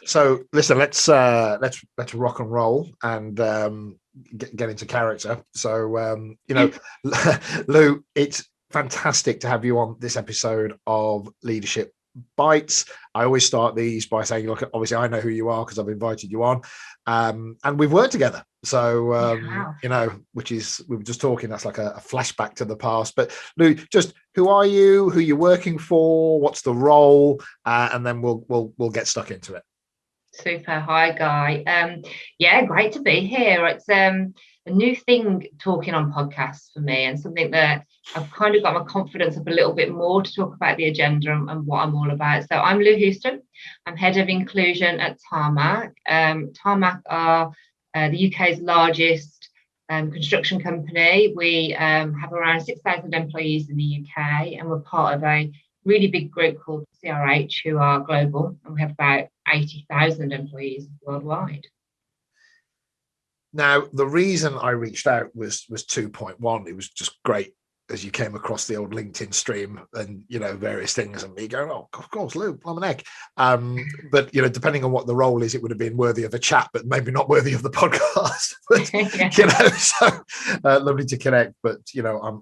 So listen, let's rock and roll and get into character. So Lou, it's fantastic to have you on this episode of Leadership Bites. I always start these by saying, look, obviously I know who you are because I've invited you on, and we've worked together. So Wow. which is, we were just talking, that's like a flashback to the past. But Lou, just who are you? Who you're working for? What's the role? And then we'll get stuck into it. Super. Hi, Guy. Yeah, great to be here. It's a new thing talking on podcasts for me, and something that I've kind of got my confidence up a little bit more to talk about the agenda and what I'm all about. So I'm Lou Houston. I'm head of inclusion at Tarmac. Tarmac are the UK's largest construction company. We have around 6,000 employees in the UK, and we're part of a really big group called CRH, who are global, and we have about 80,000 employees worldwide. Now, the reason I reached out was 2.1. It was just great as you came across the old LinkedIn stream and, various things, and me going, oh, of course, Lou, I'm an egg. But, depending on what the role is, it would have been worthy of a chat, but maybe not worthy of the podcast. But, so lovely to connect. But,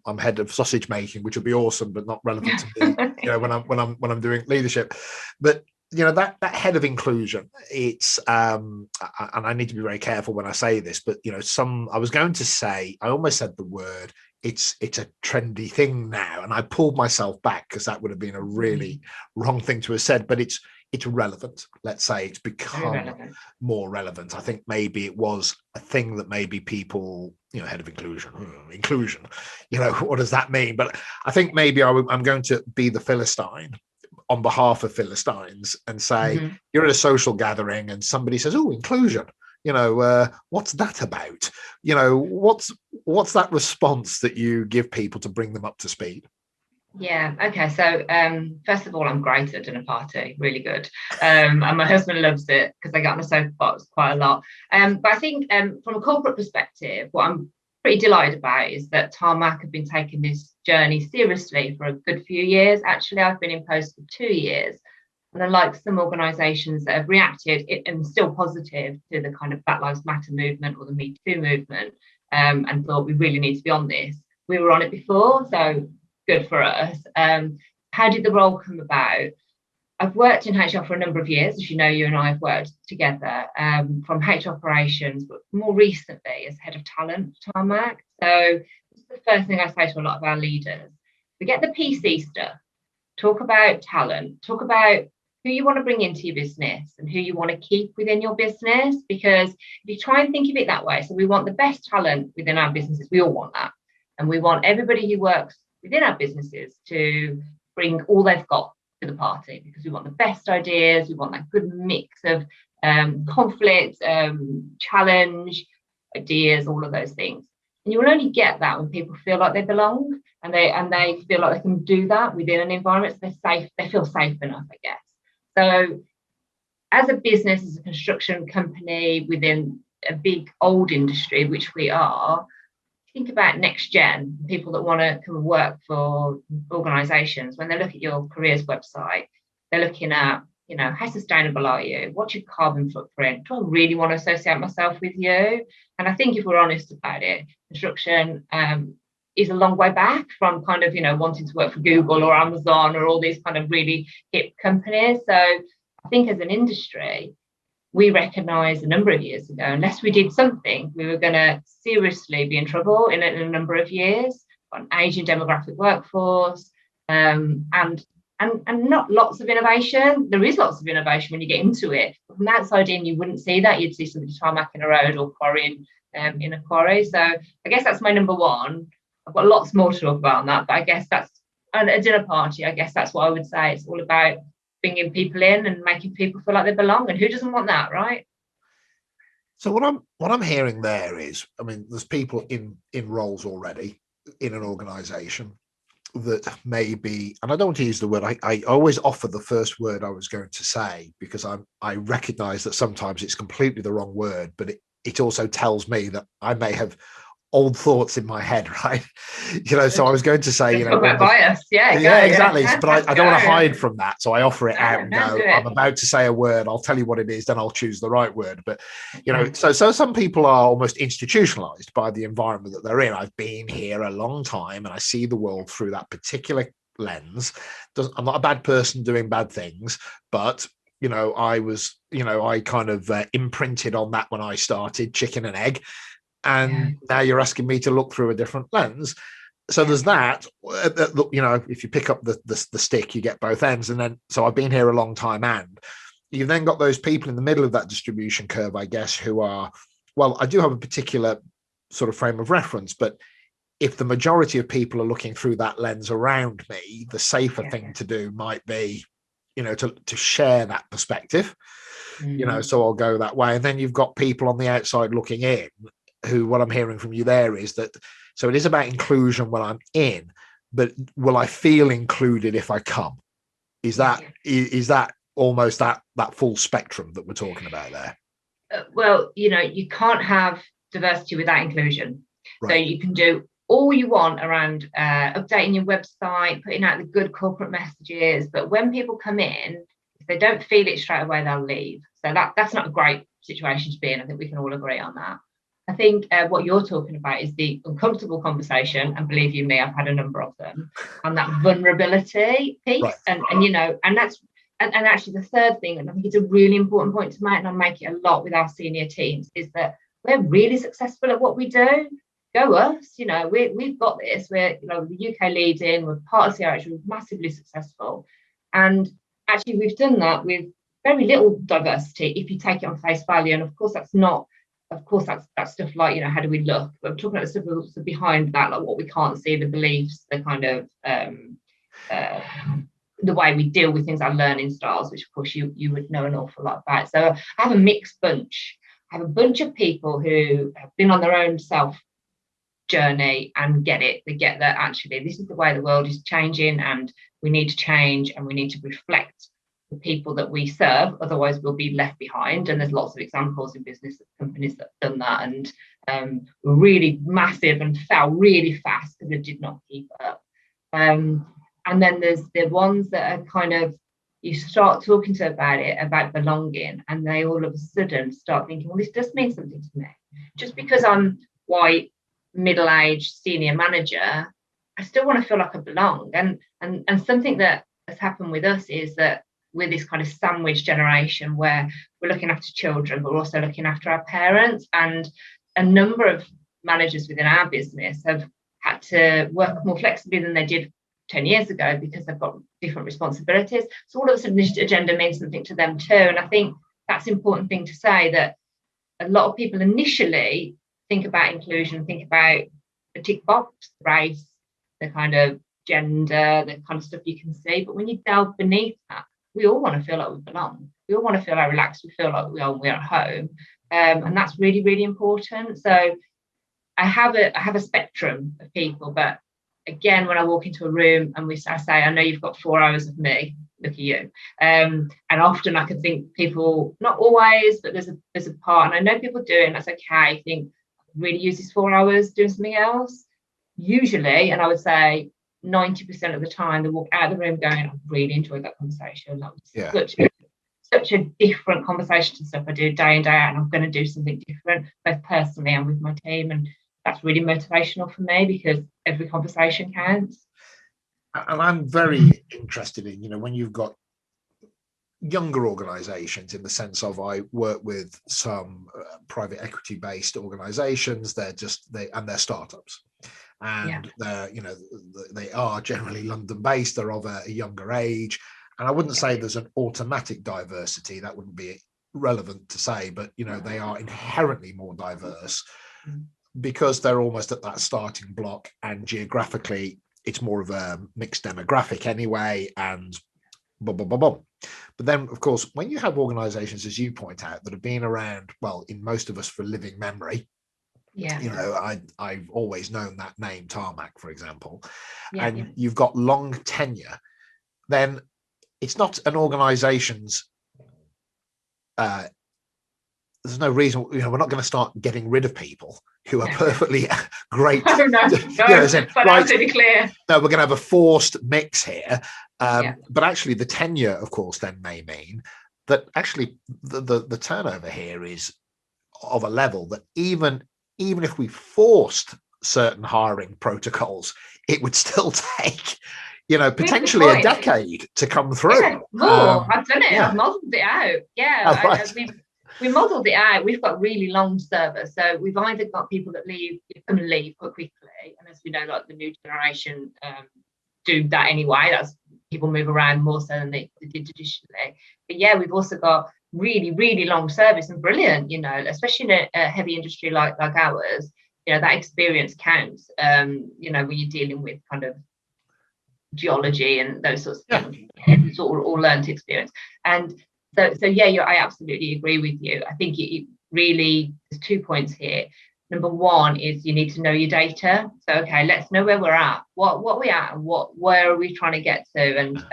I'm head of sausage making, which would be awesome, but not relevant to me, when I'm doing leadership. But, that head of inclusion, it's and I need to be very careful when I say this, but I was going to say, I almost said the word, it's a trendy thing now, and I pulled myself back because that would have been a really wrong thing to have said, but it's relevant. Let's say it's become more relevant. I think maybe it was a thing that maybe people, head of inclusion, what does that mean? But I think maybe I'm going to be the Philistine on behalf of Philistines and say, you're at a social gathering and somebody says, oh, inclusion, what's that about? What's that response that you give people to bring them up to speed? Yeah. Okay. So first of all, I'm great at dinner party. Really good. And my husband loves it because I get on a soapbox quite a lot. But I think from a corporate perspective, what I'm pretty delighted about is that Tarmac have been taking this journey seriously for a good few years. Actually, I've been in post for 2 years. And unlike some organisations that have reacted and still positive to the kind of Black Lives Matter movement or the Me Too movement, and thought we really need to be on this, we were on it before. So good for us. How did the role come about? I've worked in HR for a number of years. As you know, you and I have worked together from HR operations, but more recently as head of talent for Tarmac. So this is the first thing I say to a lot of our leaders. Forget the PC stuff. Talk about talent. Talk about who you want to bring into your business and who you want to keep within your business. Because if you try and think of it that way, so we want the best talent within our businesses. We all want that. And we want everybody who works within our businesses to bring all they've got to the party, because we want the best ideas. We want that good mix of conflict, challenge, ideas, all of those things. And you will only get that when people feel like they belong and they feel like they can do that within an environment. So they're safe, they feel safe enough, I guess. So as a business, as a construction company within a big old industry, which we are, think about next gen, people that want to come and work for organisations. When they look at your careers website, they're looking at, how sustainable are you? What's your carbon footprint? Do I really want to associate myself with you? And I think if we're honest about it, construction is a long way back from kind of, wanting to work for Google or Amazon or all these kind of really hip companies. So I think as an industry, we recognised a number of years ago, unless we did something, we were going to seriously be in trouble in a number of years. Got an aging demographic workforce, and not lots of innovation. There is lots of innovation when you get into it. But from the outside in, you wouldn't see that. You'd see somebody tarmacking a road or quarrying in a quarry. So I guess that's my number one. I've got lots more to talk about on that, but I guess that's a dinner party. I guess that's what I would say. It's all about bringing people in and making people feel like they belong, and who doesn't want that, right? So what I'm hearing there is, I mean, there's people in roles already in an organization that maybe, and I don't want to use the word, I always offer the first word I was going to say, because I recognize that sometimes it's completely the wrong word, but it also tells me that I may have old thoughts in my head, right? So I was going to say, Talk about bias. Yeah, yeah, exactly. But I don't want to hide yeah. from that. So I offer it out and go, I'm about to say a word, I'll tell you what it is, then I'll choose the right word. But, so some people are almost institutionalized by the environment that they're in. I've been here a long time and I see the world through that particular lens. I'm not a bad person doing bad things, but I kind of imprinted on that when I started, chicken and egg. And now you're asking me to look through a different lens. So there's that, if you pick up the stick, you get both ends. And then, so I've been here a long time, and you've then got those people in the middle of that distribution curve, I guess, who are, well, I do have a particular sort of frame of reference, but if the majority of people are looking through that lens around me, the safer thing to do might be, to share that perspective, so I'll go that way. And then you've got people on the outside looking in, who, what I'm hearing from you there is that, so it is about inclusion when I'm in, but will I feel included if I come? Is that almost that full spectrum that we're talking about there? Well, you can't have diversity without inclusion. Right. So you can do all you want around updating your website, putting out the good corporate messages, but when people come in, if they don't feel it straight away, they'll leave. So that's not a great situation to be in. I think we can all agree on that. I think what you're talking about is the uncomfortable conversation, and believe you me, I've had a number of them, and that vulnerability piece, right. and that's and actually the third thing, and I think it's a really important point to make, and I make it a lot with our senior teams, is that we're really successful at what we do. Go us, we've got this. We're the UK leading, we're part of CRH, we're massively successful, and actually we've done that with very little diversity if you take it on face value. And of course that's stuff like, how do we look? But I'm talking about the stuff behind that, like what we can't see, the beliefs, the kind of the way we deal with things, our learning styles, which of course you would know an awful lot about. So I have a mixed bunch. I have a bunch of people who have been on their own self journey and get it. They get that actually this is the way the world is changing, and we need to change, and we need to reflect the people that we serve, otherwise we'll be left behind. And there's lots of examples in business companies that have done that and were really massive and fell really fast because they did not keep up. And then there's the ones that are kind of, you start talking to about belonging, and they all of a sudden start thinking, well, this does mean something to me. Just because I'm white, middle-aged, senior manager, I still want to feel like I belong. And something that has happened with us is that we're this kind of sandwich generation where we're looking after children, but we're also looking after our parents. And a number of managers within our business have had to work more flexibly than they did 10 years ago because they've got different responsibilities. So all of a sudden, this agenda means something to them too. And I think that's an important thing to say, that a lot of people initially think about inclusion, think about the tick box, race, the kind of gender, the kind of stuff you can see. But when you delve beneath that, we all want to feel like we belong. We all want to feel like relaxed. We feel like we're at home, and that's really, really important. So I have a spectrum of people, but again, when I walk into a room and I say, I know you've got 4 hours of me. Look at you. And often I can think people, not always, but there's a part, and I know people do it, and that's okay. I think really use these 4 hours doing something else. Usually, and I would say 90% of the time, they walk out of the room going, I really enjoyed that conversation. That was such a different conversation to stuff I do day in, day out, and I'm going to do something different, both personally and with my team. And that's really motivational for me because every conversation counts. And I'm very interested in, when you've got younger organizations, in the sense of, I work with some private equity based organizations. They're startups. And they are generally London based. They're of a younger age, and I wouldn't say there's an automatic diversity. That wouldn't be relevant to say, but they are inherently more diverse because they're almost at that starting block, and geographically it's more of a mixed demographic anyway, and blah, blah, blah, blah. But then, of course, when you have organizations, as you point out, that have been around, well, in most of us for living memory. I've always known that name, Tarmac, for example, and you've got long tenure, then it's not an organization's, there's no reason, we're not going to start getting rid of people who are perfectly great. Oh, no, but right, absolutely clear. No, we're going to have a forced mix here. But actually, the tenure, of course, then may mean that actually the turnover here is of a level that even if we forced certain hiring protocols, it would still take, potentially a decade to come through. Yeah, more. I've done it. Yeah. I've modelled it out. Yeah, Oh, right. we modelled it out. We've got really long servers, so we've either got people that come and leave quite quickly, and as we know, like the new generation do that anyway. That's people move around more so than they did traditionally. But yeah, we've also got really, really long service and brilliant. Especially in a heavy industry like ours. That experience counts. When you're dealing with kind of geology and those sorts of things, it's all learned experience. And so yeah, I absolutely agree with you. I think it really, there's 2 points here. Number one is you need to know your data. So okay, let's know where we're at, what we're at, and where are we trying to get to. And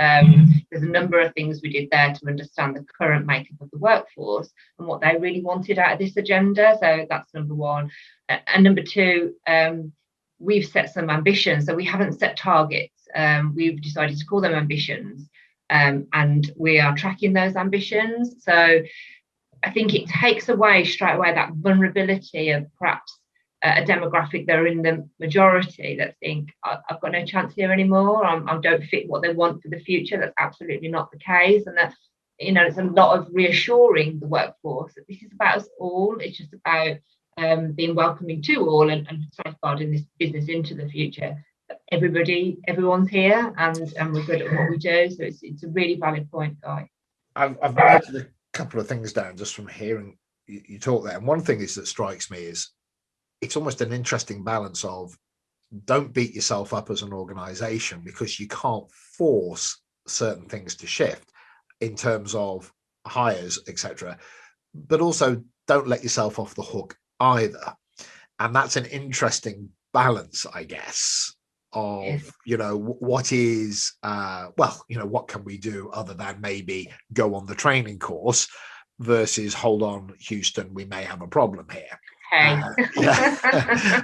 there's a number of things we did there to understand the current makeup of the workforce and what they really wanted out of this agenda. So that's number one. And number two, we've set some ambitions. So we haven't set targets. We've decided to call them ambitions, and we are tracking those ambitions. So I think it takes away straight away that vulnerability of perhaps a demographic that are in the majority that think I've got no chance here anymore. I don't fit what they want for the future. That's absolutely not the case. And that, it's a lot of reassuring the workforce that this is about us all. It's just about being welcoming to all and safeguarding this business into the future. Everyone's here and we're good at what we do. So it's a really valid point, Guy. I've noted a couple of things down just from hearing you talk there. And one thing that strikes me is it's almost an interesting balance of don't beat yourself up as an organization because you can't force certain things to shift in terms of hires, etc. But also don't let yourself off the hook either. And that's an interesting balance, I guess, of what is what can we do other than maybe go on the training course versus hold on, Houston, we may have a problem here. Hey.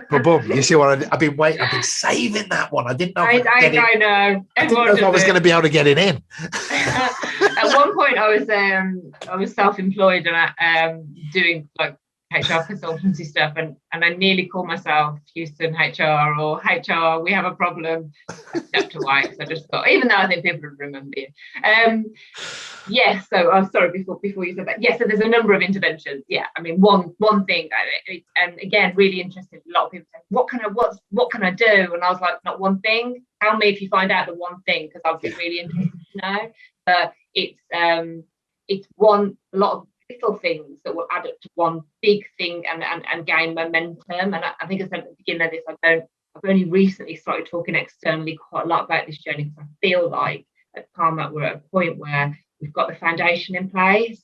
But boom, you see what I've been waiting. I've been saving that one. I didn't know. I know. I didn't know if I was going to be able to get it in. At one point, I was self-employed and doing like HR consultancy stuff, and I nearly called myself Houston HR or HR, we have a problem. I stepped away because I just thought, even though I think people would remember you. So I'm sorry, before you said that. So there's a number of interventions. I mean, one thing, and again, really interested. A lot of people say, what can I do? And I was like, not one thing. Tell me if you find out the one thing, because I'd be really interested to know. But it's a lot of little things that will add up to one big thing and gain momentum. And I think I said at the beginning of this, I've only recently started talking externally quite a lot about this journey, because I feel like at Tarmac we're at a point where we've got the foundation in place,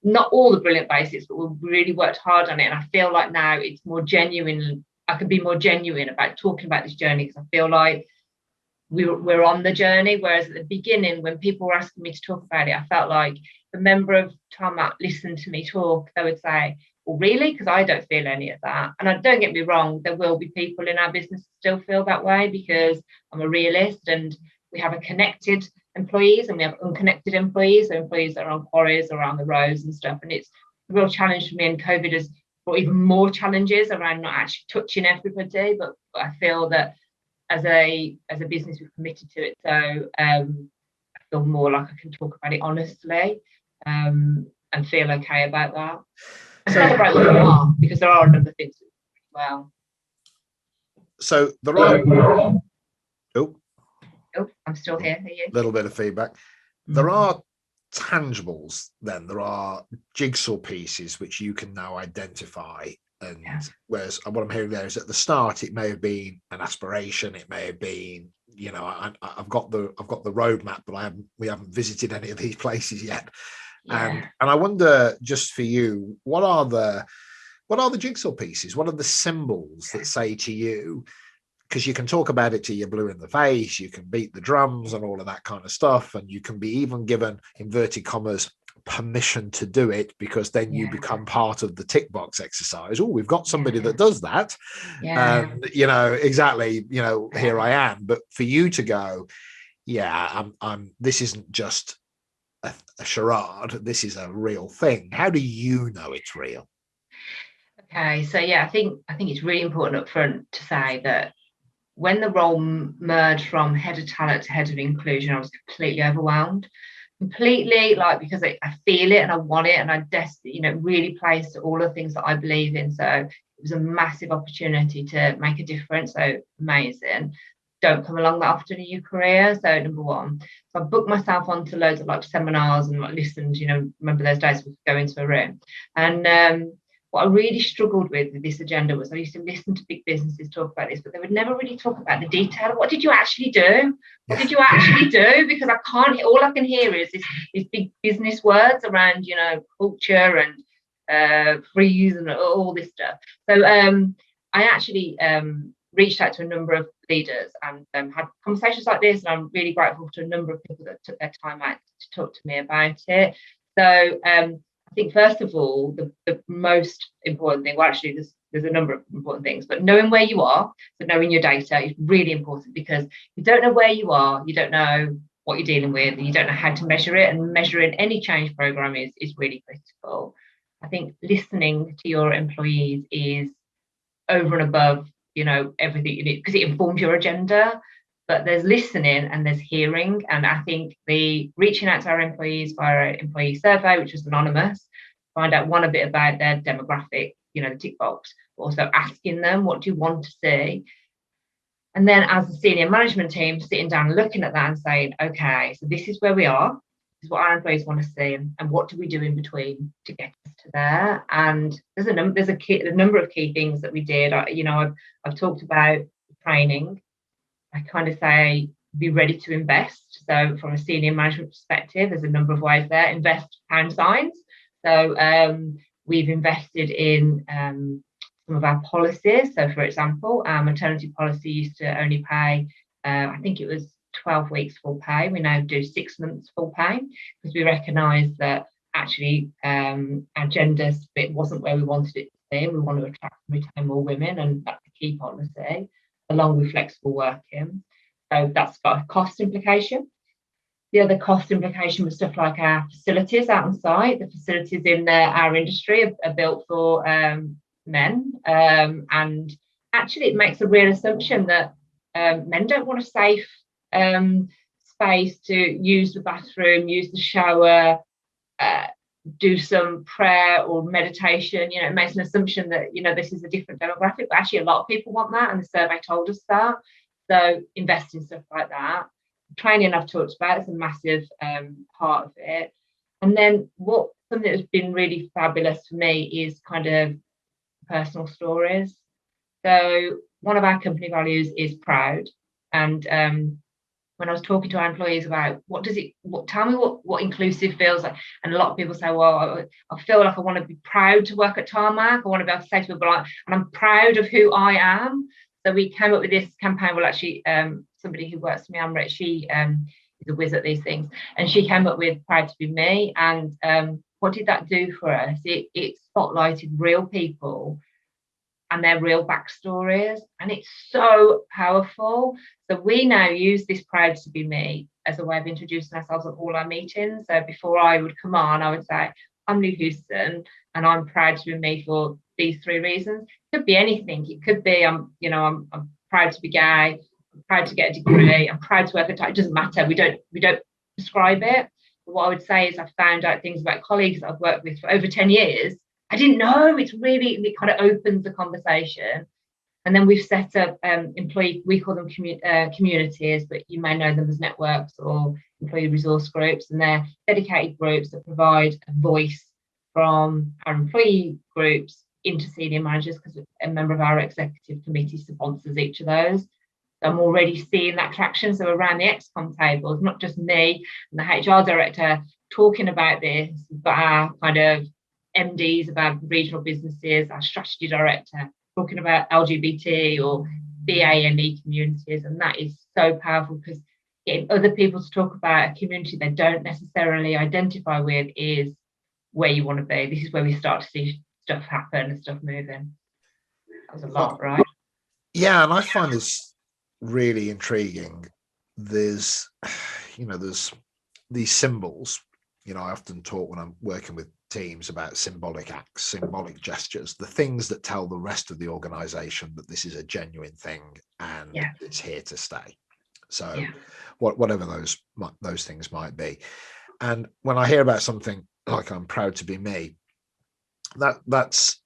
not all the brilliant basics, but we've really worked hard on it. And I feel like now it's more genuine. I can be more genuine about talking about this journey, because I feel like we're on the journey. Whereas at the beginning, when people were asking me to talk about it, I felt like the member of Tarmac listened to me talk, they would say, well, really? Because I don't feel any of that. And don't get me wrong, there will be people in our business who still feel that way, because I'm a realist, and we have a connected employees and we have unconnected employees. So employees that are on quarries or on the roads and stuff. And it's a real challenge for me, and COVID has brought even more challenges around not actually touching everybody. But I feel that as a business, we've committed to it. So I feel more like I can talk about it honestly, and feel okay about that. And celebrate what we are, because there are a number of things as well. So there are. Oh, I'm still here. Are you? A little bit of feedback. There are tangibles. Then there are jigsaw pieces which you can now identify. And whereas what I'm hearing there is at the start, it may have been an aspiration. It may have been, I've got the roadmap, but we haven't visited any of these places yet. And I wonder, just for you, what are the jigsaw pieces? What are the symbols that say to you? Because you can talk about it till you're blue in the face, you can beat the drums and all of that kind of stuff, and you can be even given, inverted commas, permission to do it, because then you become part of the tick box exercise. Oh, we've got somebody that does that. And, exactly, here I am. But for you to go, I'm this isn't just a charade, this is a real thing. How do you know it's real? Okay, so I think it's really important up front to say that when the role merged from head of talent to head of inclusion, I was completely overwhelmed. Completely, because I feel it and I want it, and I really plays to all the things that I believe in. So it was a massive opportunity to make a difference. So amazing. Don't come along that often in your career. So number one, so I booked myself onto loads of seminars and listened. Remember those days we could go into a room, and what I really struggled with this agenda was I used to listen to big businesses talk about this, but they would never really talk about the detail. What did you actually do? What did you actually do? Because I can't, all I can hear is these big business words around, culture and freeze and all this stuff. So I actually reached out to a number of leaders and had conversations like this. And I'm really grateful to a number of people that took their time out to talk to me about it. So I think, first of all, the most important thing, well, actually, there's a number of important things, but knowing where you are, so knowing your data is really important, because you don't know where you are, you don't know what you're dealing with, and you don't know how to measure it, and measuring any change program is really critical. I think listening to your employees is over and above, everything you need, because it informs your agenda. But there's listening and there's hearing. And I think the reaching out to our employees via our employee survey, which was anonymous, find out a bit about their demographic, the tick box, but also asking them, what do you want to see? And then as a senior management team, sitting down and looking at that and saying, okay, so this is where we are. This is what our employees want to see. And what do we do in between to get us to there? And there's a number of key things that we did. I've talked about training. I kind of say, be ready to invest. So from a senior management perspective, there's a number of ways there. Invest pound signs. So we've invested in some of our policies. So for example, our maternity policy used to only pay, I think it was 12 weeks full pay. We now do 6 months full pay, because we recognise that actually our gender split wasn't where we wanted it to be. We want to attract and retain more women, and that's a key policy, along with flexible working. So that's got a cost implication. The other cost implication was stuff like our facilities out on site. The facilities in our industry are built for men. And actually it makes a real assumption that men don't want a safe space to use the bathroom, use the shower, do some prayer or meditation. It makes an assumption that this is a different demographic, but actually a lot of people want that, and the survey told us that. So invest in stuff like that. Training I've talked about is a massive part of it. And then something that's been really fabulous for me is kind of personal stories. So one of our company values is proud, and when I was talking to our employees about tell me what inclusive feels like. And a lot of people say, well, I feel like I want to be proud to work at Tarmac. I want to be able to say to people, and I'm proud of who I am. So we came up with this campaign. Well, actually, somebody who works for me, Amrit, she is a whiz at these things. And she came up with Proud to Be Me. And what did that do for us? It spotlighted real people and their real backstories, and it's so powerful. So we now use this Proud to Be Me as a way of introducing ourselves at all our meetings. So before I would come on, I would say, I'm Louise Houston, and I'm proud to be me for these 3 reasons. It could be anything. It could be I'm proud to be gay, I'm proud to get a degree, I'm proud to work at Tarmac. It doesn't matter. We don't prescribe it. But what I would say is I found out things about colleagues that I've worked with for over 10 years. I didn't know. It kind of opens the conversation. And then we've set up we call them communities, but you may know them as networks or employee resource groups, and they're dedicated groups that provide a voice from our employee groups into senior managers, because a member of our executive committee sponsors each of those. So I'm already seeing that traction. So around the ExCom tables, not just me and the HR director talking about this, but our kind of MDs of our regional businesses, our strategy director, talking about LGBT or BAME communities. And that is so powerful, because getting other people to talk about a community they don't necessarily identify with is where you want to be. This is where we start to see stuff happen and stuff moving. That was a lot, right? Yeah, and I find this really intriguing. There's these symbols. I often talk when I'm working with teams about symbolic acts, symbolic gestures, the things that tell the rest of the organization that this is a genuine thing and it's here to stay. So whatever those things might be. And when I hear about something like I'm proud to be me, that's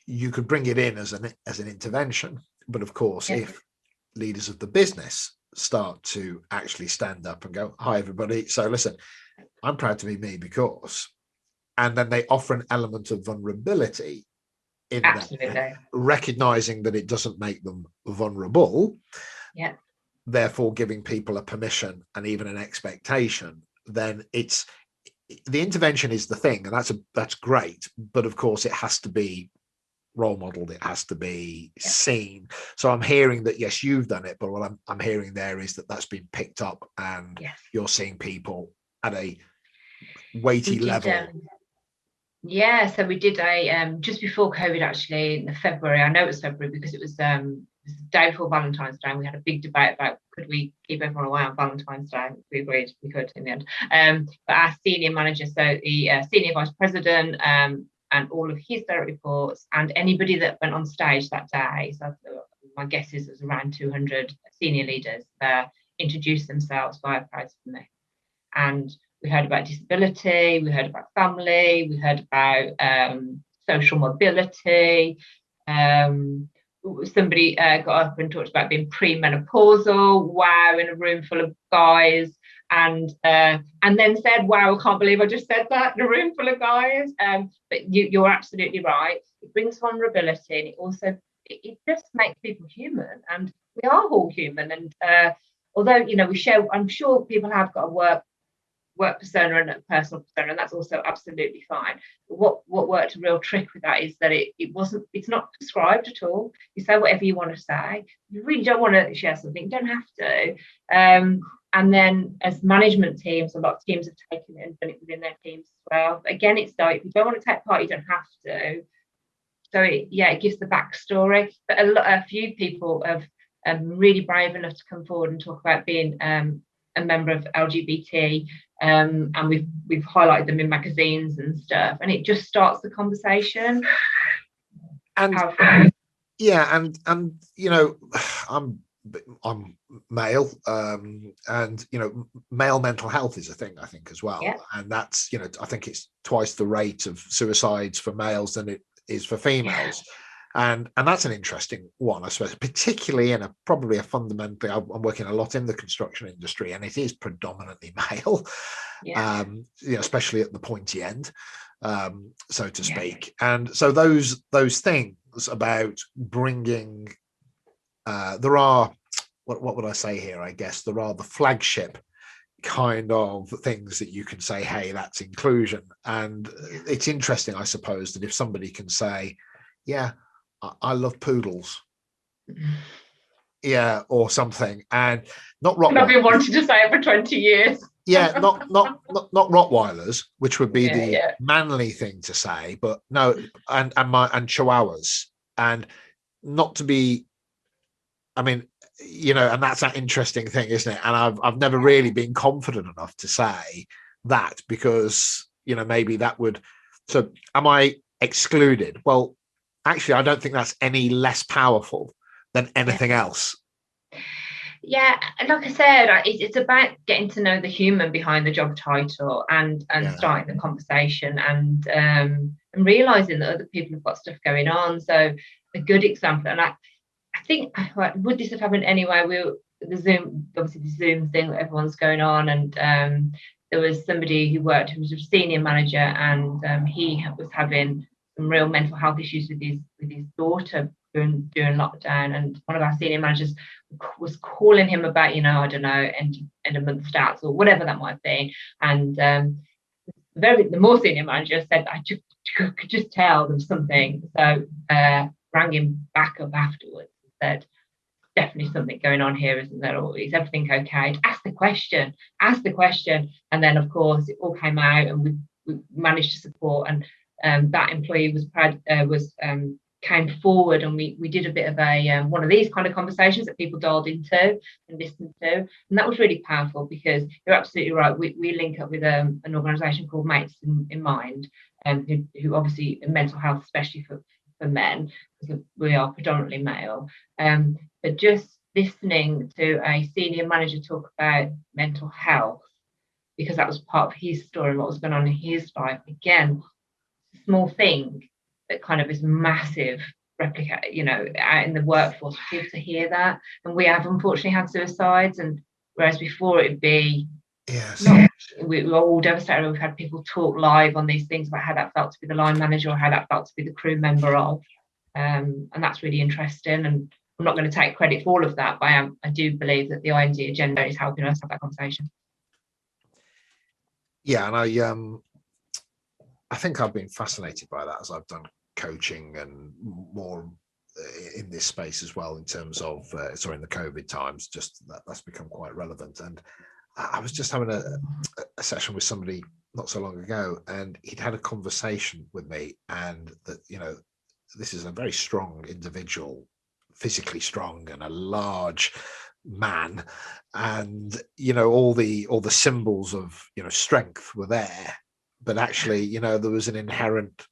you could bring it in as an intervention. But of course, if leaders of the business start to actually stand up and go, hi, everybody. So listen, I'm proud to be me because, and then they offer an element of vulnerability in that, recognizing that it doesn't make them vulnerable. Yeah. Therefore, giving people a permission and even an expectation, then it's the intervention is the thing, and that's great. But of course, it has to be role modeled, it has to be seen. So I'm hearing that yes, you've done it, but what I'm hearing there is that that's been picked up, and you're seeing people at a weighty level. So we did a just before COVID, actually, in February. I know it was February because it was the day before Valentine's Day, and we had a big debate about could we keep everyone away on Valentine's Day. We agreed we could in the end. But our senior manager, so the senior vice president, and all of his direct reports and anybody that went on stage that day, so my guess is it was around 200 senior leaders, introduced themselves via Proud for Me. And we heard about disability, we heard about family, we heard about social mobility. Somebody got up and talked about being premenopausal, wow, in a room full of guys. And then said, wow, I can't believe I just said that in a room full of guys. But you're absolutely right. It brings vulnerability, and it also it just makes people human, and we are all human. And although we share, I'm sure people have got a work persona and a personal persona, and that's also absolutely fine. But what worked a real trick with that is that it's not prescribed at all. You say whatever you want to say. You really don't want to share something, you don't have to. And then as management teams, a lot of teams have taken it and done it within their teams as well. But again, it's like, if you don't want to take part, you don't have to. So it gives the backstory. But a few people have really brave enough to come forward and talk about being a member of LGBT, and we've highlighted them in magazines and stuff, and it just starts the conversation. And I'm male, and male mental health is a thing, I think, as well. And that's I think it's twice the rate of suicides for males than it is for females. And that's an interesting one, I suppose, particularly in probably a fundamentally, I'm working a lot in the construction industry, and it is predominantly male, especially at the pointy end, so to speak. And so those things about bringing, there are, what would I say here? I guess there are the flagship kind of things that you can say, hey, that's inclusion. And it's interesting, I suppose, that if somebody can say, yeah, I love poodles, or something, and not Rottweilers. I've been wanting to say it for 20 years. not Rottweilers, which would be the manly thing to say, but no, and Chihuahuas, and not to be. I mean, and that's that interesting thing, isn't it? And I've never really been confident enough to say that, because maybe that would. So, am I excluded? Well, actually, I don't think that's any less powerful than anything else. Yeah, like I said, it's about getting to know the human behind the job title, and starting the conversation, and realizing that other people have got stuff going on. So a good example, and I think, would this have happened anyway? The Zoom thing that everyone's going on, and there was somebody who was a senior manager, and he was having some real mental health issues with his daughter during lockdown, and one of our senior managers was calling him about, I don't know, end of month stats or whatever that might be, and the more senior manager said, I could just tell there was something. So rang him back up afterwards and said, definitely something going on here, isn't there? Or is everything okay? Ask the question. And then, of course, it all came out, and we managed to support. And that employee was proud, came forward, and we did a bit of a one of these kind of conversations that people dialed into and listened to. And that was really powerful, because you're absolutely right. We link up with an organisation called Mates in Mind, who obviously mental health, especially for men, because we are predominantly male. But just listening to a senior manager talk about mental health, because that was part of his story, what was going on in his life. Again, small thing that kind of is massive replicate, out in the workforce, for people to hear that. And we have unfortunately had suicides, and whereas before it'd be, yes, we were all devastated. We've had people talk live on these things about how that felt to be the line manager, or how that felt to be the crew member of, and that's really interesting. And I'm not going to take credit for all of that, but I do believe that the IND agenda is helping us have that conversation. Yeah, and I think I've been fascinated by that as I've done coaching and more in this space as well, in terms of in the COVID times, just that's become quite relevant. And I was just having a session with somebody not so long ago, and he'd had a conversation with me, and that, this is a very strong individual, physically strong, and a large man, and all the symbols of strength were there, but actually there was an inherent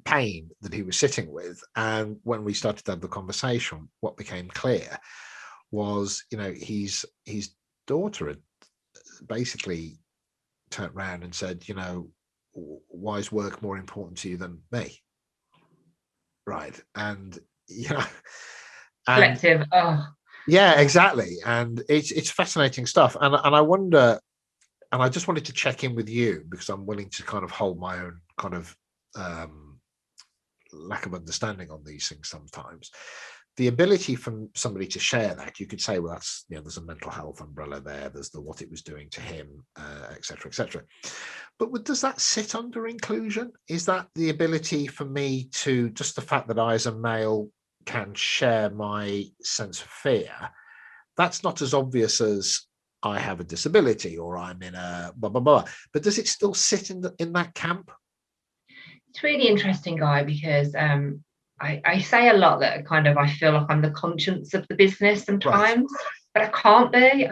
pain that he was sitting with. And when we started to have the conversation, what became clear was his daughter had basically turned around and said, why is work more important to you than me? Right. And Collective. Yeah, exactly. And it's fascinating stuff. And I wonder, and I just wanted to check in with you, because I'm willing to kind of hold my own kind of lack of understanding on these things sometimes. The ability from somebody to share that, you could say, well, that's, there's a mental health umbrella there, there's the what it was doing to him, et cetera, et cetera. But does that sit under inclusion? Is that the ability for me to, just the fact that I as a male can share my sense of fear, that's not as obvious as I have a disability or I'm in a blah, blah, blah. But does it still sit in that camp? It's really interesting, Guy, because I say a lot that kind of, I feel like I'm the conscience of the business sometimes, right. But I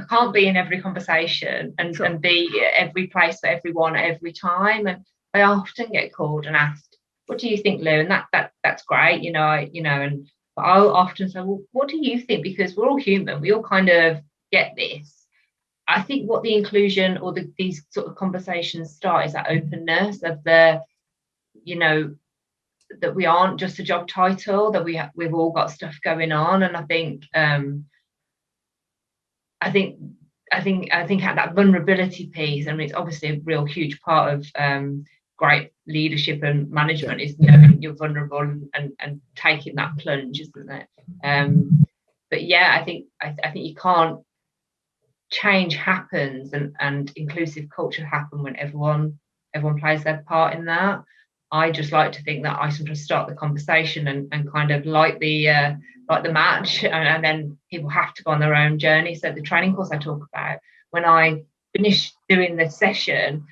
can't be in every conversation and, sure. And be at every place for everyone at every time. And I often get called and asked, what do you think, Lou? And that's great, and I'll often say, well, what do you think? Because we're all human, we all kind of get this. I think what the inclusion or these sort of conversations start is that openness of the, that we aren't just a job title, that we've all got stuff going on. And I think that vulnerability piece, and it's obviously a real huge part of great leadership and management, is knowing you're vulnerable and taking that plunge, isn't it? But yeah, I think you can't, change happens and inclusive culture happen when everyone plays their part in that. I just like to think that I sometimes start the conversation and kind of like the match, and then people have to go on their own journey. So the training course I talk about, when I finish doing the session,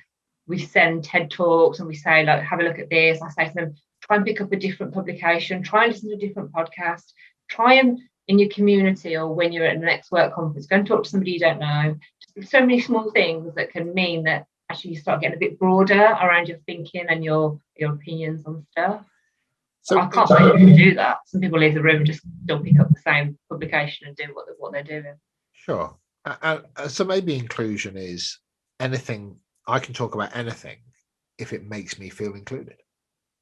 we send TED Talks and we say, like, have a look at this. I say to them, try and pick up a different publication, try and listen to a different podcast, try and in your community, or when you're at the next work conference, go and talk to somebody you don't know. Just so many small things that can mean that actually you start getting a bit broader around your thinking and your opinions on stuff. So I can't say you can do that. Some people leave the room and just still pick up the same publication and do what they're doing. Sure. So maybe inclusion is anything. I can talk about anything if it makes me feel included.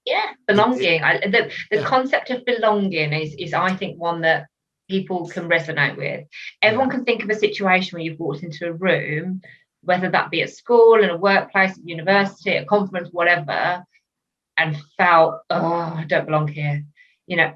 Yeah, belonging. The concept of belonging is I think one that people can resonate with. Everyone can think of a situation where you've walked into a room, whether that be at school, in a workplace, at university, at a conference, whatever, and felt, I don't belong here.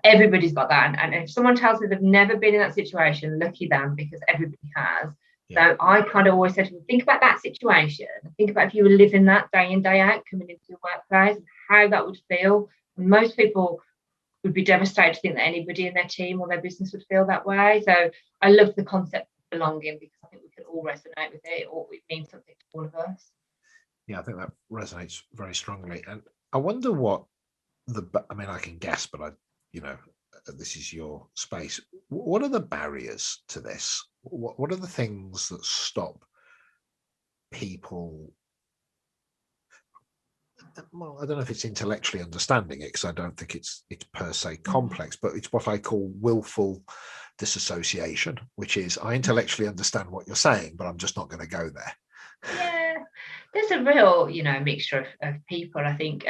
Everybody's got that. And if someone tells me they've never been in that situation, lucky them, because everybody has. So I kind of always say to them, think about that situation. Think about if you were living that day in, day out, coming into your workplace, how that would feel. And most people would be devastated to think that anybody in their team or their business would feel that way. So I love the concept of belonging, because I think we can all resonate with it, or it means something to all of us. Yeah, I think that resonates very strongly. And I wonder what I mean, I can guess, but this is your space. What are the barriers to this? What are the things that stop people? Well, I don't know if it's intellectually understanding it, because I don't think it's per se complex, but it's what I call willful disassociation, which is I intellectually understand what you're saying, but I'm just not going to go there. Yeah, there's a real, mixture of people. I think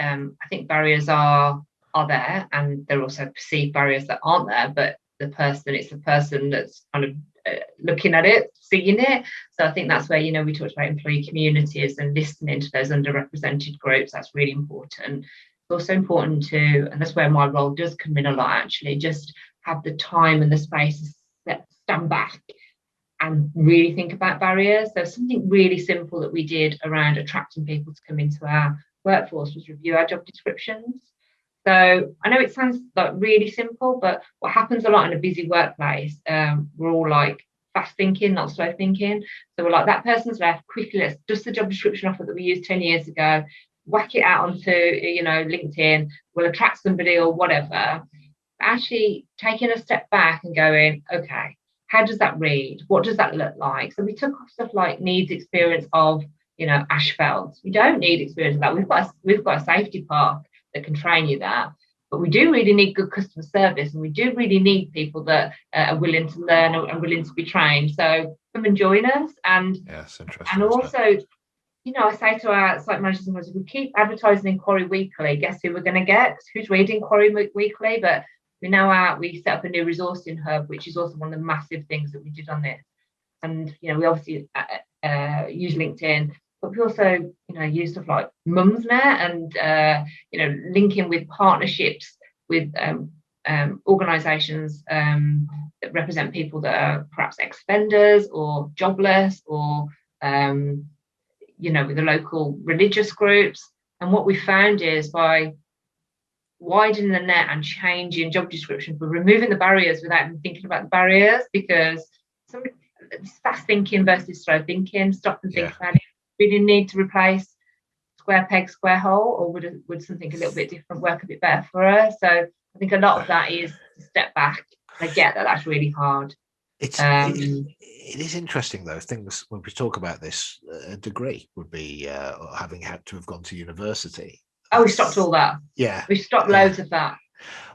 barriers are there, and there are also perceived barriers that aren't there, but it's the person that's kind of looking at it, seeing it. So I think that's where, we talked about employee communities and listening to those underrepresented groups. That's really important. It's also important and that's where my role does come in a lot, actually, just have the time and the space to stand back and really think about barriers. So something really simple that we did around attracting people to come into our workforce was review our job descriptions. So I know it sounds like really simple, but what happens a lot in a busy workplace, we're all like fast thinking, not slow thinking. So we're like, that person's left, quickly, let's dust the job description off that we used 10 years ago, whack it out onto, LinkedIn, we'll attract somebody or whatever. Actually taking a step back and going, okay, how does that read? What does that look like? So we took off stuff like needs experience of, asphalt. We don't need experience of that. We've got a safety park that can train you that. But we do really need good customer service, and we do really need people that are willing to learn and willing to be trained. So come and join us. And yes, interesting. And also, I say to our site managers, if we keep advertising Inquiry Weekly, guess who we're going to get? Who's reading Inquiry Weekly? But we set up a new resourcing hub, which is also one of the massive things that we did on this. And we obviously use LinkedIn, but we also use stuff like Mumsnet and linking with partnerships with organisations that represent people that are perhaps ex-offenders or jobless, or with the local religious groups. And what we found is, by widening the net and changing job descriptions, we're removing the barriers without even thinking about the barriers, because it's fast thinking versus slow thinking. Stop and think about it. Really need to replace square peg, square hole, or would something a little bit different work a bit better for us? So I think a lot of that is to step back. I get that that's really hard. It is interesting, though. Things when we talk about this, a degree would be having had to have gone to university. Oh, we stopped all that. Yeah, we stopped loads of that.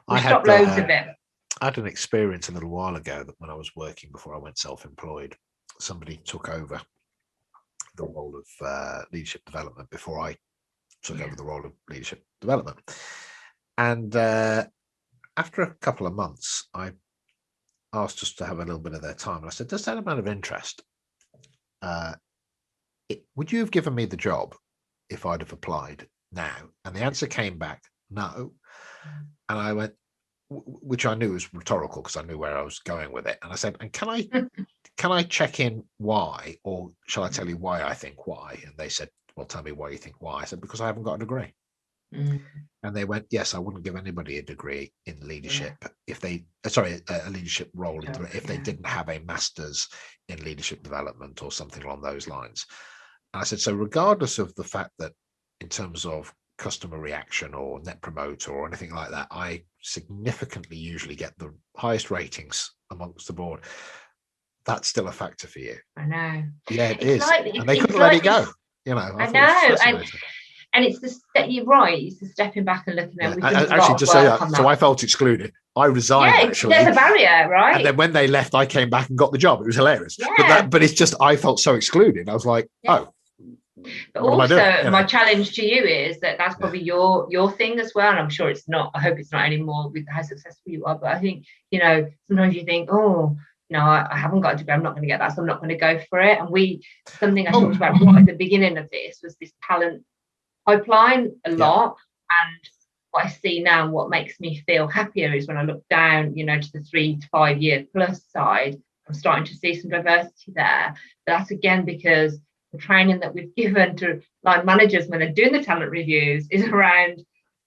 We stopped loads of it. I had an experience a little while ago that when I was working before I went self-employed, somebody took over the role of leadership development before I took over the role of leadership development. And after a couple of months, I asked us to have a little bit of their time. And I said, does that amount of interest, would you have given me the job if I'd have applied now? And the answer came back, no. And I went, which I knew was rhetorical because I knew where I was going with it. And I said, and can I check in why, or shall I tell you why I think why? And they said, well, tell me why you think why. I said, because I haven't got a degree. And they went, yes, I wouldn't give anybody a degree in leadership if they, a leadership role if they didn't have a master's in leadership development or something along those lines. And I said, so regardless of the fact that in terms of customer reaction or net promoter or anything like that, I significantly usually get the highest ratings amongst the board. That's still a factor for you. I know. Yeah, it is. And they couldn't let it go. I know. And it's you're right. It's the stepping back and looking at. Actually, just say that. So I felt excluded. I resigned. Yeah, actually. There's a barrier, right? And then when they left, I came back and got the job. It was hilarious. Yeah. But it's just I felt so excluded. I was like, oh. But also, my challenge to you is that's probably your thing as well. And I'm sure it's not. I hope it's not anymore with how successful you are. But I think sometimes you think, I haven't got a degree. I'm not going to get that, so I'm not going to go for it. And something I talked about right at the beginning of this was this talent pipeline a lot. And what I see now, what makes me feel happier is when I look down, to the 3 to 5 year plus side, I'm starting to see some diversity there. But that's again because the training that we've given to line managers when they're doing the talent reviews is around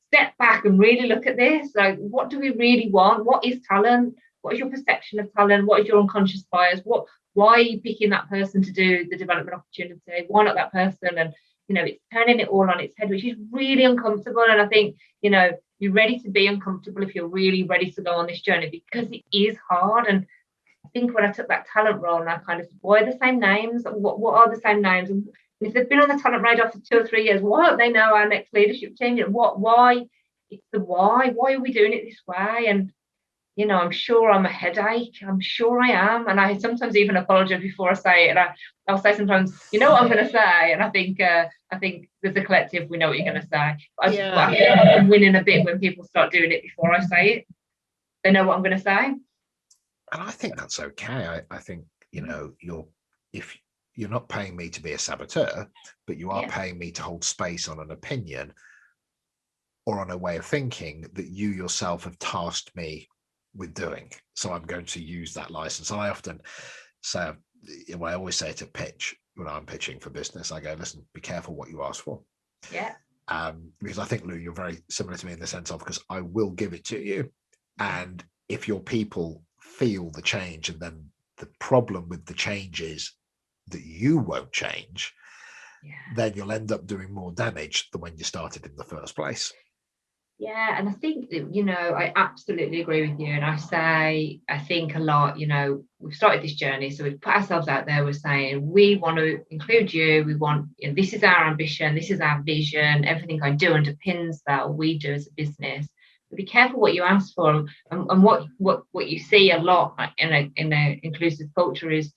step back and really look at this. Like, what do we really want? What is talent? What is your perception of talent? What is your unconscious bias? Why are you picking that person to do the development opportunity? Why not that person? And, it's turning it all on its head, which is really uncomfortable. And I think, you're ready to be uncomfortable if you're really ready to go on this journey, because it is hard. And I think when I took that talent role, and I kind of said, why are the same names? What are the same names? And if they've been on the talent radar for 2 or 3 years, why don't they know our next leadership team? Why? It's the why. Why are we doing it this way? And I'm sure I'm a headache. I'm sure I am. And I sometimes even apologize before I say it. And I'll say sometimes, what I'm going to say. And I think there's a collective, we know what you're going to say. But I feel like I'm winning a bit when people start doing it before I say it. They know what I'm going to say. And I think that's okay. I think, if you're not paying me to be a saboteur, but you are paying me to hold space on an opinion or on a way of thinking that you yourself have tasked me with doing. So I'm going to use that license. And I often say, I always say to pitch, when I'm pitching for business, I go, listen, be careful what you ask for. Yeah. Because I think, Lou, you're very similar to me in the sense of, because I will give it to you. And if your people feel the change, and then the problem with the change is that you won't change, then you'll end up doing more damage than when you started in the first place. Yeah, and I think, I absolutely agree with you. And I think a lot, we've started this journey, so we've put ourselves out there. We're saying we want to include you. We want, this is our ambition, this is our vision. Everything I do underpins that we do as a business. But be careful what you ask for, and what you see a lot in a inclusive culture is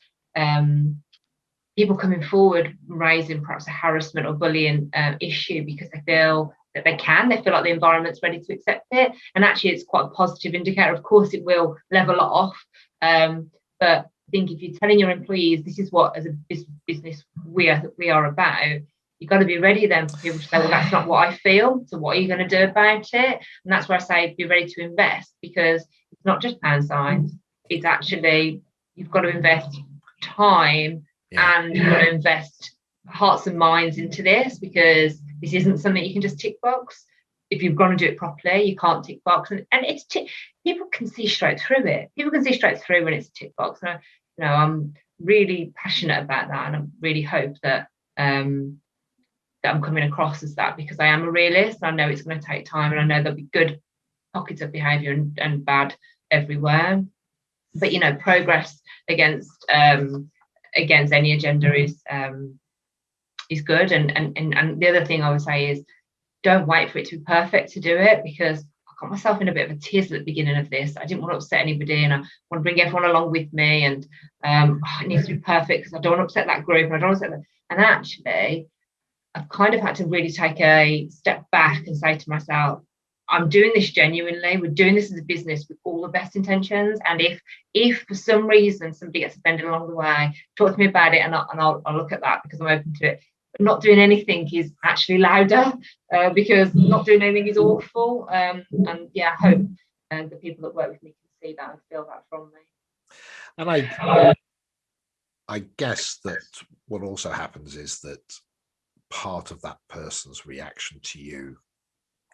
people coming forward raising perhaps a harassment or bullying issue because they feel that they feel like the environment's ready to accept it. And actually it's quite a positive indicator. Of course it will level it off, but I think if you're telling your employees this is what as a business we are about, you've got to be ready then for people to say, well, that's not what I feel, so what are you going to do about it? And that's where I say be ready to invest, because it's not just pound signs, it's actually you've got to invest time, and you've got to invest hearts and minds into this, because this isn't something you can just tick box. If you're going to do it properly, you can't tick box, and it's people can see straight through it. People can see straight through when it's a tick box. And I'm really passionate about that, and I really hope that that I'm coming across as that, because I am a realist. I know it's going to take time, and I know there'll be good pockets of behaviour and bad everywhere. But progress against any agenda is good. And the other thing I would say is, don't wait for it to be perfect to do it, because I got myself in a bit of a tiz at the beginning of this. I didn't want to upset anybody, and I want to bring everyone along with me, and it needs to be perfect because I don't want to upset that group, and I don't want to upset them. And actually I've kind of had to really take a step back and say to myself, I'm doing this genuinely. We're doing this as a business with all the best intentions. And if for some reason somebody gets offended along the way, talk to me about it, and I'll look at that, because I'm open to it. But not doing anything is actually louder, because not doing anything is awful. And I hope the people that work with me can see that and feel that from me. And I guess that what also happens is that part of that person's reaction to you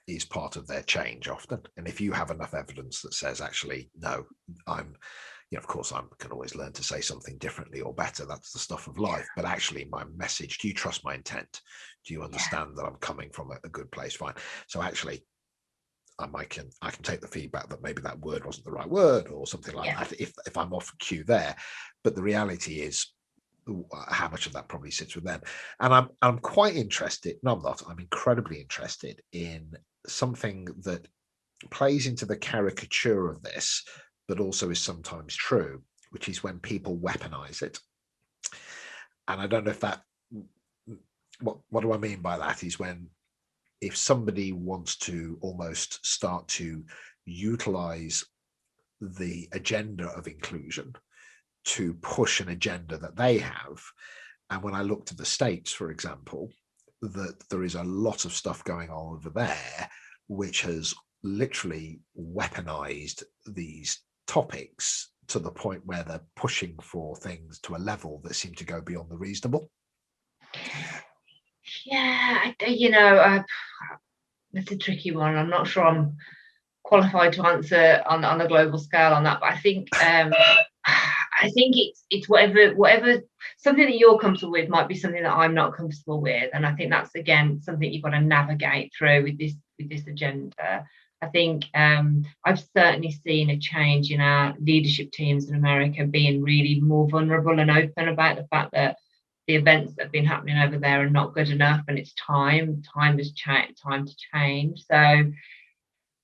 is part of their change often. And if you have enough evidence that says, actually, no, of course I can always learn to say something differently or better. That's the stuff of life. But actually my message, do you trust my intent? Do you understand that I'm coming from a good place? Fine. So actually I can take the feedback that maybe that word wasn't the right word or something like that, if I'm off cue there. But the reality is, how much of that probably sits with them. And I'm quite interested, I'm incredibly interested in something that plays into the caricature of this, but also is sometimes true, which is when people weaponize it. And I don't know if that, what do I mean by that, is when, if somebody wants to almost start to utilize the agenda of inclusion to push an agenda that they have. And when I look to the States, for example, that there is a lot of stuff going on over there, which has literally weaponized these topics to the point where they're pushing for things to a level that seem to go beyond the reasonable. Yeah, That's a tricky one. I'm not sure I'm qualified to answer on a global scale on that, but I think I think it's whatever something that you're comfortable with might be something that I'm not comfortable with, and I think that's again something you've got to navigate through with this agenda. I think I've certainly seen a change in our leadership teams in America being really more vulnerable and open about the fact that the events that have been happening over there are not good enough, and it's time has changed, time to change. So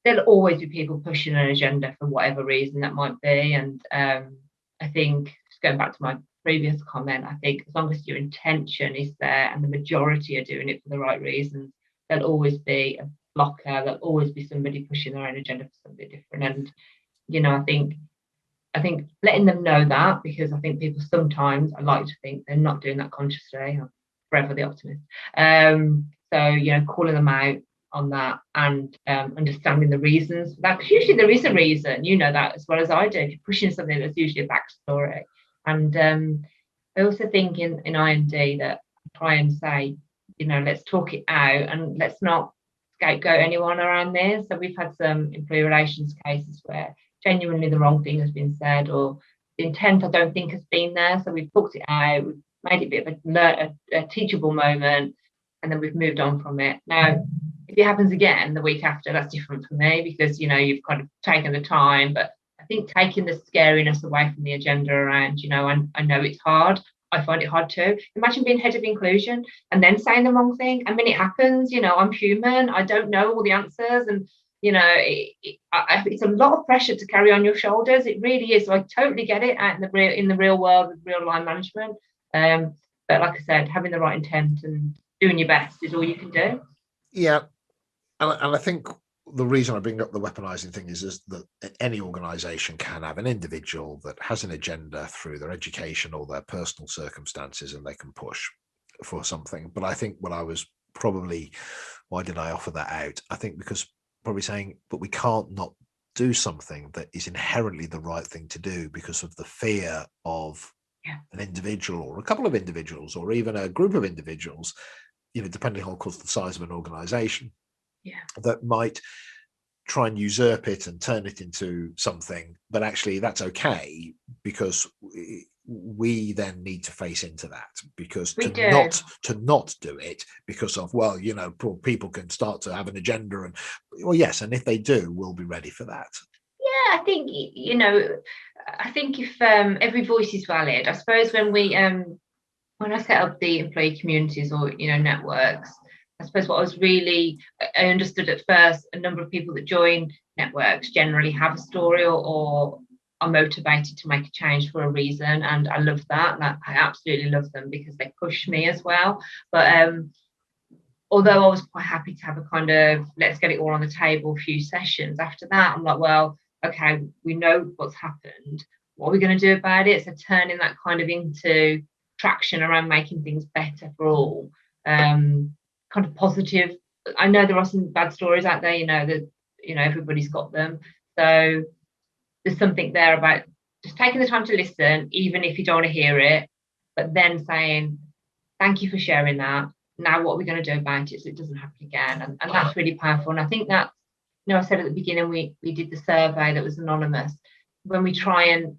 there'll always be people pushing an agenda for whatever reason that might be. And I think, just going back to my previous comment, I think as long as your intention is there and the majority are doing it for the right reasons, there'll always be a blocker, there'll always be somebody pushing their own agenda for something different. And, I think letting them know that, because I think people sometimes, I like to think they're not doing that consciously. I'm forever the optimist. So, calling them out on that and understanding the reasons for that, because usually there is a reason, that as well as I do. If you're pushing something, there's usually a backstory. And I also think in I&D that I try and say, let's talk it out and let's not scapegoat anyone around this. So we've had some employee relations cases where genuinely the wrong thing has been said, or the intent I don't think has been there. So we've talked it out, we've made it a bit of a teachable moment, and then we've moved on from it. Now, if it happens again the week after, that's different for me, because you've kind of taken the time. But I think taking the scariness away from the agenda around, I know it's hard. I find it hard too. Imagine being head of inclusion and then saying the wrong thing. I mean, it happens. I'm human. I don't know all the answers, and it's a lot of pressure to carry on your shoulders. It really is. So I totally get it out in the real world with real line management. But like I said, having the right intent and doing your best is all you can do. Yeah. And I think the reason I bring up the weaponizing thing is that any organization can have an individual that has an agenda through their education or their personal circumstances, and they can push for something. But I think why did I offer that out? I think because probably saying, but we can't not do something that is inherently the right thing to do because of the fear of an individual or a couple of individuals or even a group of individuals, depending on, of course, the size of an organization, that might try and usurp it and turn it into something. But actually that's okay, because we then need to face into that, because to not do it because of, people can start to have an agenda, and yes, and if they do, we'll be ready for that. I think if every voice is valid, I suppose when I set up the employee communities or networks, I suppose I understood at first, a number of people that join networks generally have a story or are motivated to make a change for a reason, and I love that. And I absolutely love them because they push me as well. But although I was quite happy to have a kind of let's get it all on the table few sessions, after that I'm like, well, okay, we know what's happened, what are we going to do about it? So turning that kind of into traction around making things better for all, kind of positive. I know there are some bad stories out there, that everybody's got them. So there's something there about just taking the time to listen, even if you don't want to hear it, but then saying, thank you for sharing that. Now what are we going to do about it so it doesn't happen again? And that's really powerful. And I think that, I said at the beginning, we did the survey that was anonymous. When we try and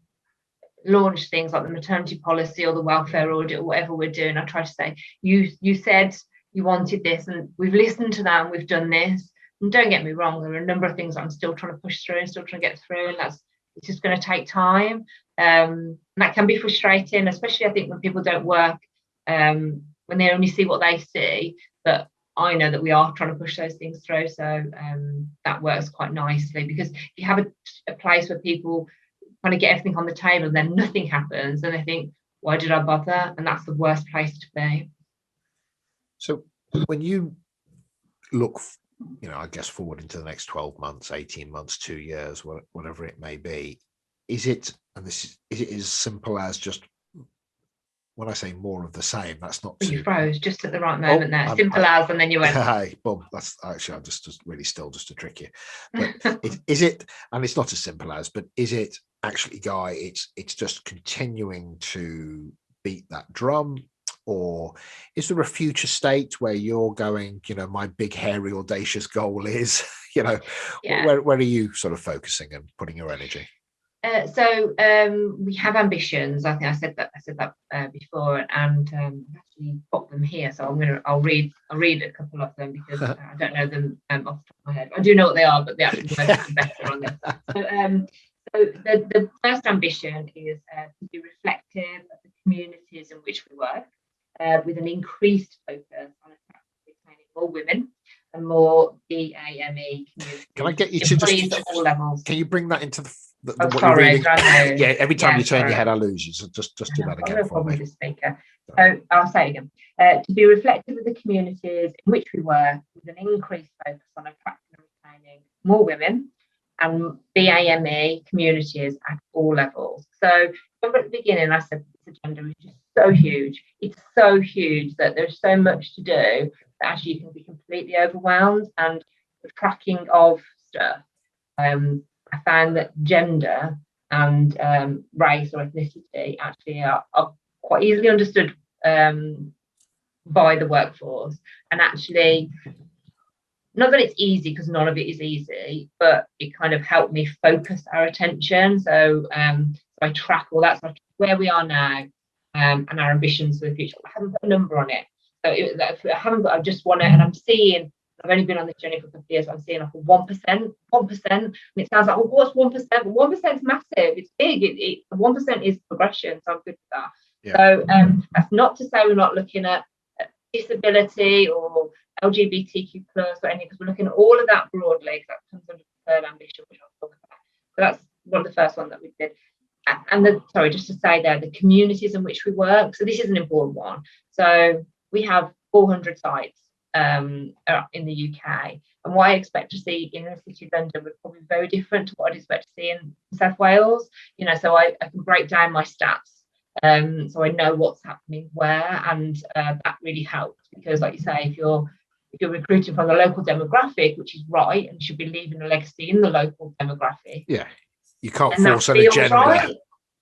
launch things like the maternity policy or the welfare audit or whatever we're doing, I try to say, you said you wanted this, and we've listened to that, and we've done this. And don't get me wrong, there are a number of things I'm still trying to push through and still trying to get through, and it's just going to take time. And that can be frustrating, especially I think when people don't work, when they only see what they see. But I know that we are trying to push those things through, so that works quite nicely, because if you have a place where people kind of get everything on the table and then nothing happens, and they think, why did I bother? And that's the worst place to be. So when you look, I guess forward into the next 12 months, 18 months, 2 years, whatever it may be, is it as simple as just, when I say more of the same, that's not you froze just at the right moment there. Simple as, and then you went. Hey, boom. That's actually, I'm just really still just to trick you. But is it, and it's not as simple as, but is it actually, Guy, it's just continuing to beat that drum, or is there a future state where you're going, my big, hairy, audacious goal is, where are you sort of focusing and putting your energy? So we have ambitions. I think I said that before, and actually put them here. So I'll read a couple of them because I don't know them off the top of my head. I do know what they are, but the actual words are better on this. So the first ambition is to be reflective of the communities in which we work, with an increased focus on attracting and retaining more women and more BAME communities. Can I get you to just at all levels? Can you bring that into the what sorry, you're reading? Yeah, every time you turn your head, I lose you. So just do that again for me. Speaker. So I'll say again. To be reflective of the communities in which we work, with an increased focus on attracting and retaining more women and BAME communities at all levels. So remember at the beginning, I said this agenda is just so huge. It's so huge that there's so much to do that actually you can be completely overwhelmed, and the tracking of stuff. I found that gender and race or ethnicity actually are quite easily understood by the workforce, and actually not that it's easy, because none of it is easy, but it kind of helped me focus our attention. So I track all that, so I track where we are now and our ambitions for the future. I haven't put a number on it, so I haven't, but I just want to, and I'm seeing, I've only been on this journey for a couple of years, I'm seeing like a 1%, and it sounds like, well, what's 1%? But 1% is massive, it's big, 1% is progression, so I'm good with that. Yeah. So that's not to say we're not looking at disability or LGBTQ plus or anything, because we're looking at all of that broadly, because that comes under the third ambition, which I'll talk about. So that's one of the first one that we did. And just to say there, the communities in which we work. So this is an important one. So we have 400 sites in the UK, and what I expect to see in the city of London would probably be very different to what I'd expect to see in South Wales. So I can break down my stats, so I know what's happening where, and that really helps, because like you say, if you're recruiting from the local demographic, which is right, and should be leaving a legacy in the local demographic. Yeah, you can't force an agenda. Right.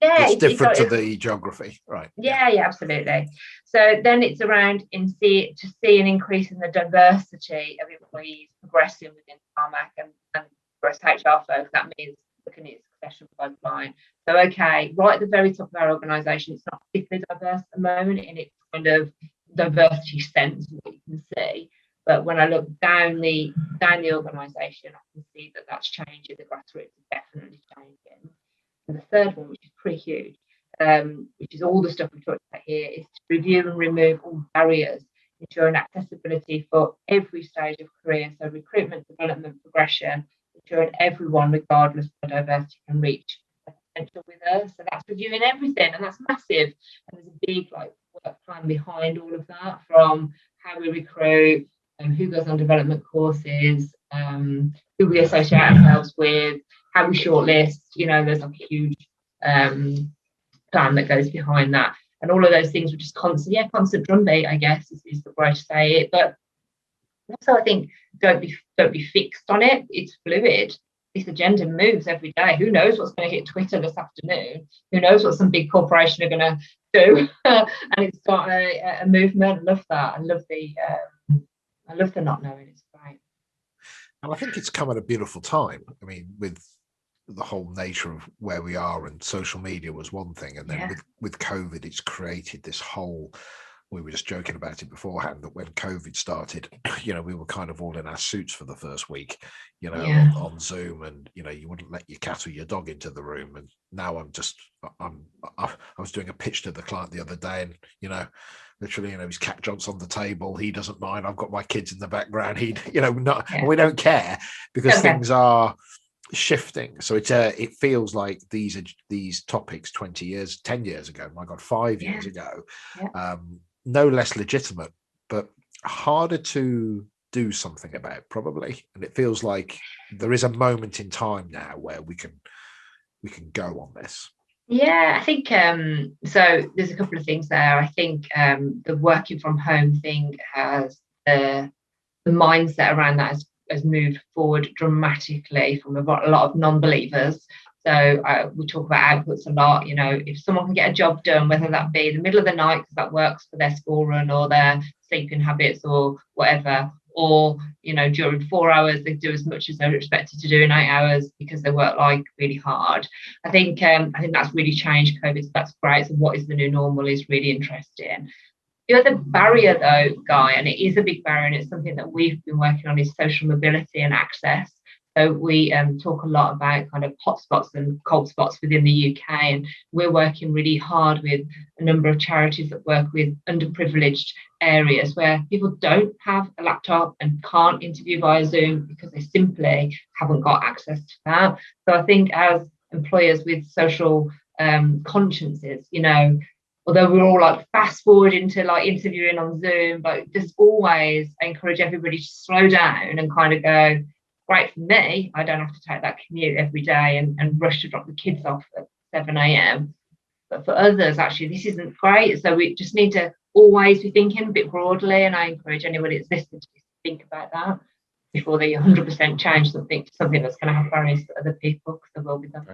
Yeah, it's different to the geography, right? Yeah, absolutely. So then it's around to see an increase in the diversity of employees progressing within Tarmac and progress HR folk. That means looking at succession pipeline. So right at the very top of our organisation, it's not particularly diverse at the moment in its kind of diversity sense, what you can see. But when I look down the organisation, I can see that that's changing. The grassroots is definitely changing. And the third one, which is pretty huge, which is all the stuff we've talked about here, is to review and remove all barriers, ensuring accessibility for every stage of career. So recruitment, development, progression, ensuring everyone, regardless of diversity, can reach their potential with us. So that's reviewing everything, and that's massive. And there's a big work plan behind all of that, from how we recruit, who goes on development courses, who we associate ourselves with, how we shortlist. There's a huge plan that goes behind that, and all of those things were just constant drumbeat, I guess is the way to say it. But also, I think don't be fixed on it. It's fluid. This agenda moves every day. Who knows what's going to hit Twitter this afternoon? Who knows what some big corporation are going to do? And it's got a movement. I love that. I love the not knowing. It's great. And I think it's come at a beautiful time. I mean, with the whole nature of where we are, and social media was one thing, and then with COVID, it's created this whole. We were just joking about it beforehand that when COVID started, we were kind of all in our suits for the first week, on Zoom, and you wouldn't let your cat or your dog into the room. And now I was doing a pitch to the client the other day, and literally, his cat jumps on the table. He doesn't mind. I've got my kids in the background. We don't care, because things are shifting. So it feels like these topics 10 years ago, my God, 5 years ago, no less legitimate, but harder to do something about, probably. And it feels like there is a moment in time now where we can go on this. Yeah, I think so there's a couple of things there. I think the working from home thing has the mindset around that has moved forward dramatically from a lot of non-believers So we talk about outputs a lot. You know, if someone can get a job done, whether that be the middle of the night because that works for their school run or their sleeping habits or whatever, or you know, during 4 hours they do as much as they're expected to do in 8 hours because they work like really hard. I think that's really changed COVID. So that's great. So what is the new normal is really interesting. The other barrier though, Guy, and it is a big barrier and it's something that we've been working on, is social mobility and access. So we talk a lot about kind of hotspots and cold spots within the UK, and we're working really hard with a number of charities that work with underprivileged areas where people don't have a laptop and can't interview via Zoom because they simply haven't got access to that. So I think as employers with social consciences, you know, although we're all like fast forward into like interviewing on Zoom, but just always encourage everybody to slow down and kind of go, great for me, I don't have to take that commute every day and rush to drop the kids off at 7 a.m. But for others, actually, this isn't great. So we just need to always be thinking a bit broadly. And I encourage anybody that's listening to this to think about that before they 100% change something to something that's going to have barriers for other people, because there will be them.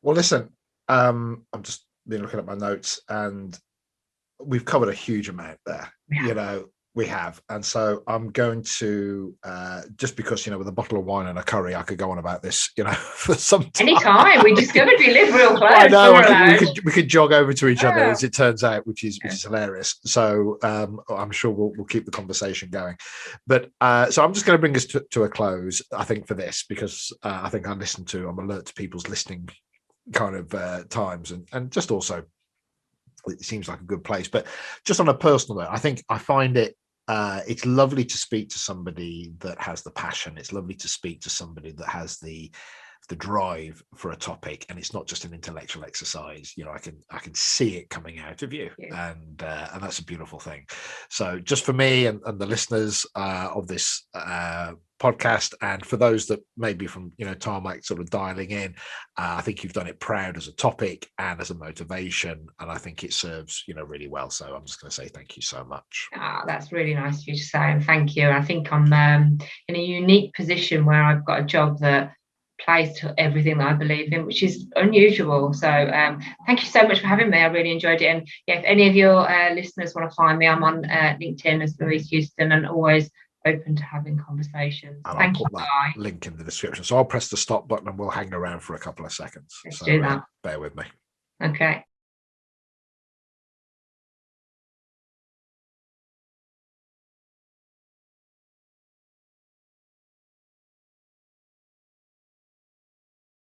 Well, listen, I'm just been looking at my notes and we've covered a huge amount there. Yeah. You know, we have, and so I'm going to just because, you know, with a bottle of wine and a curry I could go on about this, you know, for some time. Anytime. We discovered we live real close. I know. I think we could jog over to each other, as it turns out, which is hilarious. So I'm sure we'll keep the conversation going, but so I'm just going to bring us to a close, I think, for this, because I think I'm alert to people's listening kind of times, and just also it seems like a good place. But just on a personal note, I think I find it's lovely to speak to somebody that has the passion. It's lovely to speak to somebody that has the drive for a topic, and it's not just an intellectual exercise. You know, I can see it coming out of you, and that's a beautiful thing. So just for me and the listeners of this podcast, and for those that maybe from, you know, Tarmac sort of dialing in, I think you've done it proud as a topic and as a motivation, and I think it serves, you know, really well. So I'm just going to say thank you so much. That's really nice of you to say, and thank you. I think I'm in a unique position where I've got a job that plays to everything that I believe in, which is unusual. So thank you so much for having me. I really enjoyed it. And yeah, if any of your listeners want to find me, I'm on LinkedIn as Louise Houston, and always open to having conversations. And I'll put that link in the description. So I'll press the stop button and we'll hang around for a couple of seconds. Let's do that. Bear with me. Okay.